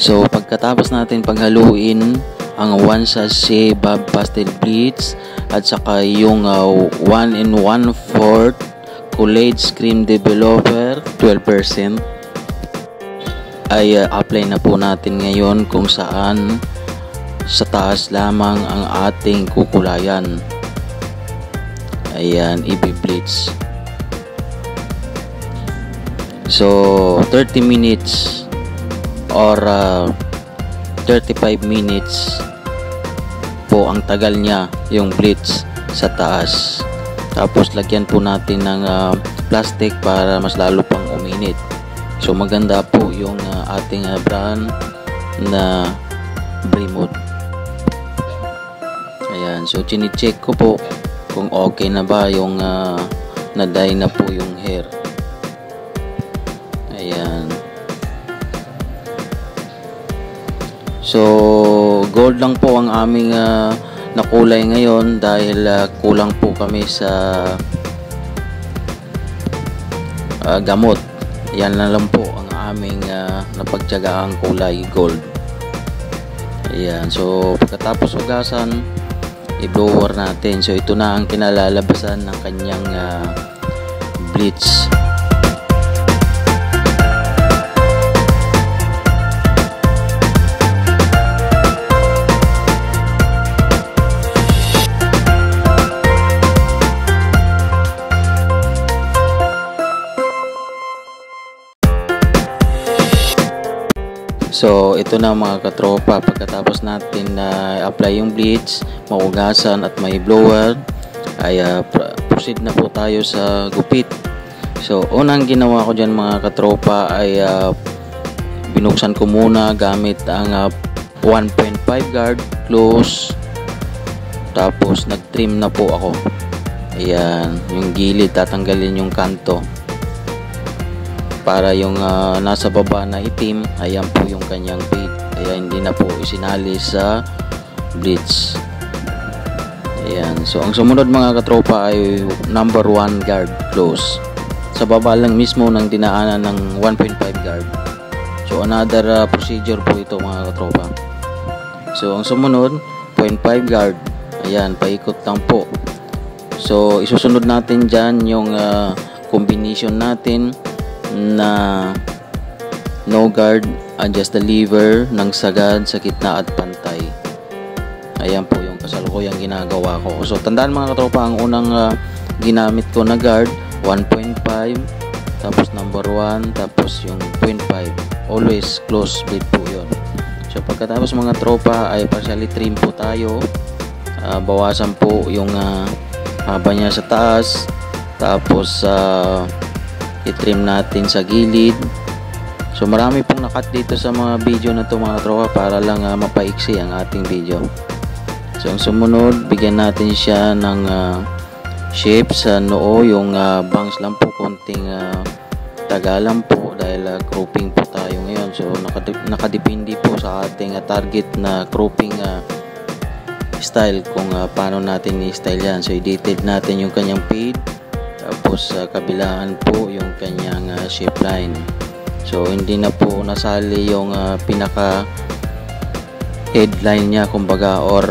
So pagkatapos natin paghaluin ang 1 sachet Bob Pastel Bleach at saka yung 1 1/4 Collagen Cream Developer 12%, ay apply na po natin ngayon kung saan sa taas lamang ang ating kukulayan. Ayan, i-bleach. So 30 minutes or 35 minutes po ang tagal niya yung bleach sa taas. Tapos lagyan po natin ng plastic para mas lalo pang uminit. So maganda po yung ating brand na Bremud. Ayan, so chine-check ko po kung okay na ba yung na-dye na po yung hair. Ayan. So gold lang po ang aming nakulay ngayon dahil kulang po kami sa gamot. Yan na lang po ang aming napagtiyagaang kulay gold. Ayan, so pagkatapos hugasan, i-blower natin. So ito na ang kinalalabasan ng kanyang bleach. So ito na mga katropa, pagkatapos natin apply yung bleach, maugasan at may blower, ay proceed na po tayo sa gupit. So unang ginawa ko dyan mga katropa ay binuksan ko muna gamit ang 1.5 guard close, tapos nag-trim na po ako. Ayan, yung gilid tatanggalin yung kanto para yung nasa baba na itim, ayan po yung kanyang fade, kaya hindi na po isinali sa bleach. Ayan, so ang sumunod mga katropa ay number 1 guard close, sa baba lang mismo ng dinaanan ng 1.5 guard. So another procedure po ito mga katropa. So ang sumunod 0.5 guard, ayan, paikot lang po. So isusunod natin dyan yung combination natin na no guard, adjust the lever ng sagad sa gitna at pantay. Ayan po yung kasalukuyang ginagawa ko. So tandaan mga katropa, ang unang ginamit ko na guard 1.5, tapos number 1, tapos yung 0.5, always close blade po yun. So pagkatapos mga tropa ay partially trim po tayo, bawasan po yung haba niya sa taas, tapos i-trim natin sa gilid. So marami pong nakat dito sa mga video na to mga tropa para lang mapaiksi ang ating video. So ang sumunod, bigyan natin siya ng shape sa noo, yung bangs lang po, konting tagalan po dahil cropping po tayo ngayon. So nakadepende po sa ating target na cropping style kung paano natin i-style yan. So i-detail natin yung kanyang fade, tapos kabilaan po yung kanyang shape line. So hindi na po nasali yung pinaka headline niya kumbaga, or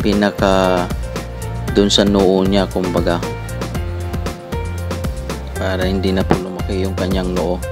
pinaka dun sa noo niya kumbaga, para hindi na po lumaki yung kanyang noo.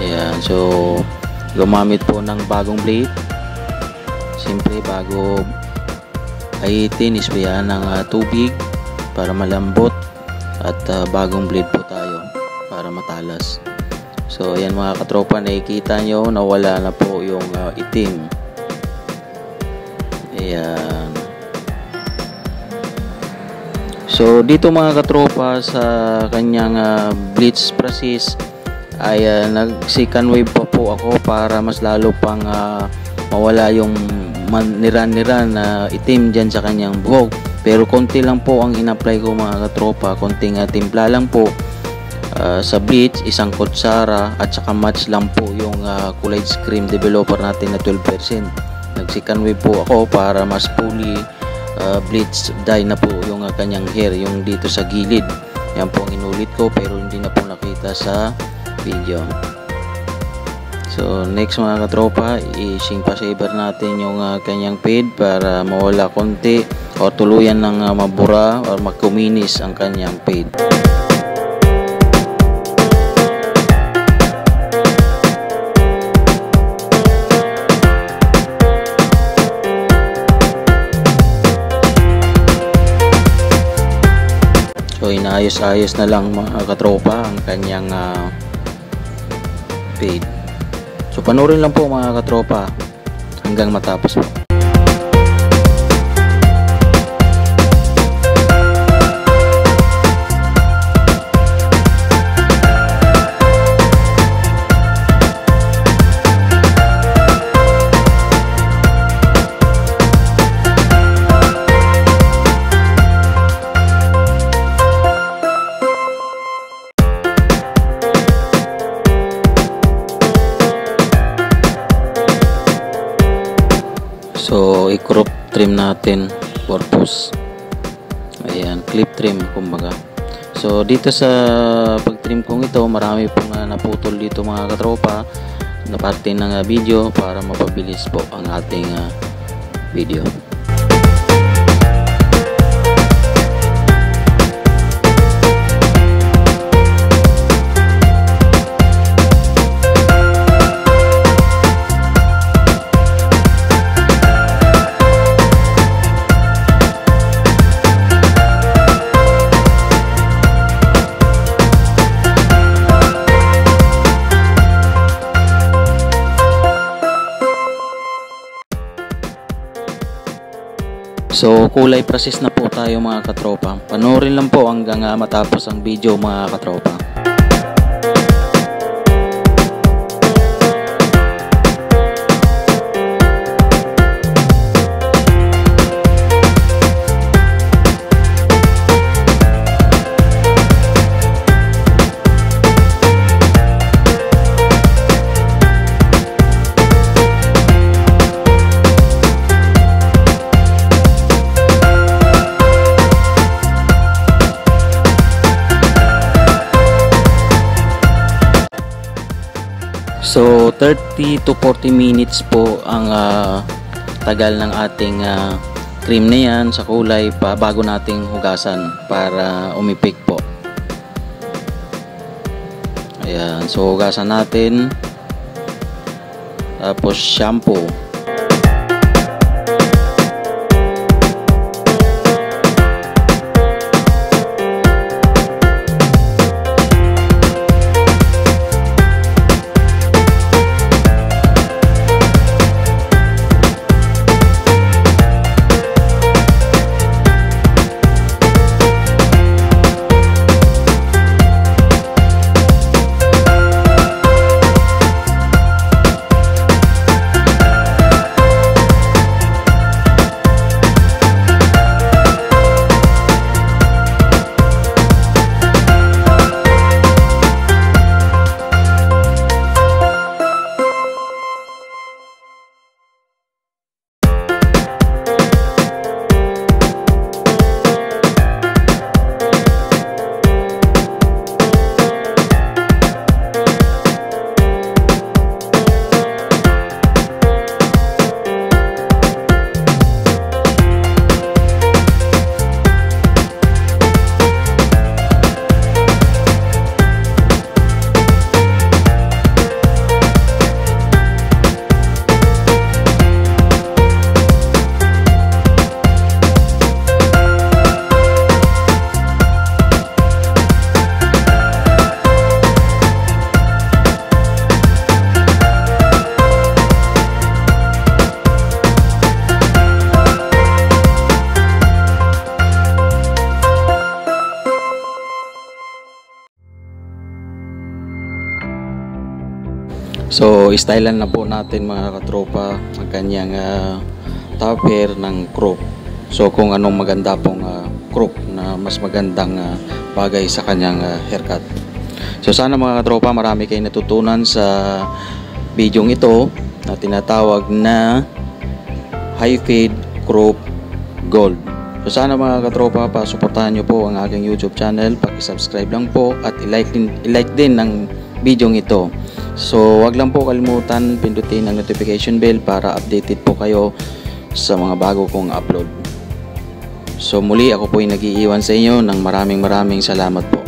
Ayan, so gumamit po ng bagong blade. Siyempre bago ayitin, isprayan ng tubig para malambot, at bagong blade po tayo para matalas. So ayan mga katropa, nakikita nyo nawala na po yung itim. Ayan. So dito mga katropa sa kanyang bleach process ay nag-second wave pa po ako para mas lalo pang mawala yung nira-nira na itim dyan sa kanyang buhok. Pero konti lang po ang in-apply ko mga katropa, konting timpla lang po sa bleach, isang kutsara, at saka match lang po yung Collagen Cream Developer natin na 12%. Nag-second wave po ako para mas fully bleach dye na po yung kanyang hair, yung dito sa gilid. Yan po ang inulit ko pero hindi na po nakita sa video. So next mga katropa, i-sync pa saver natin yung kanyang feed para mawala konti o tuluyan ng mabura o magkuminis ang kanyang feed. So inaayos-ayos na lang mga katropa ang kanyang feed. So panoorin lang po mga katropa hanggang matapos po. So i-crop trim natin purpose. Ayan, clip trim kumbaga. So dito sa pag-trim kong ito, marami pong naputol dito mga katropa na parte ng video para mapabilis po ang ating video. So kulay process na po tayo mga katropa. Panoorin lang po hanggang matapos ang video mga katropa. So 30 to 40 minutes po ang tagal ng ating cream na yan sa kulay bago nating hugasan para umipik po. Ayan, so hugasan natin, tapos shampoo. So stylean na po natin mga katropa ang kanyang topper ng crop. So kung anong maganda pong crop na mas magandang bagay sa kanyang haircut. So sana mga katropa marami kayong natutunan sa video ito na tinatawag na high fade crop gold. So So sana mga katropa, pasuportahan nyo po ang aking YouTube channel, paki-subscribe lang po at i-like din ng video ito. So wag lang po kalimutan pindutin ang notification bell para updated po kayo sa mga bago kong upload. So muli ako po ay nag-iiwan sa inyo ng maraming salamat po.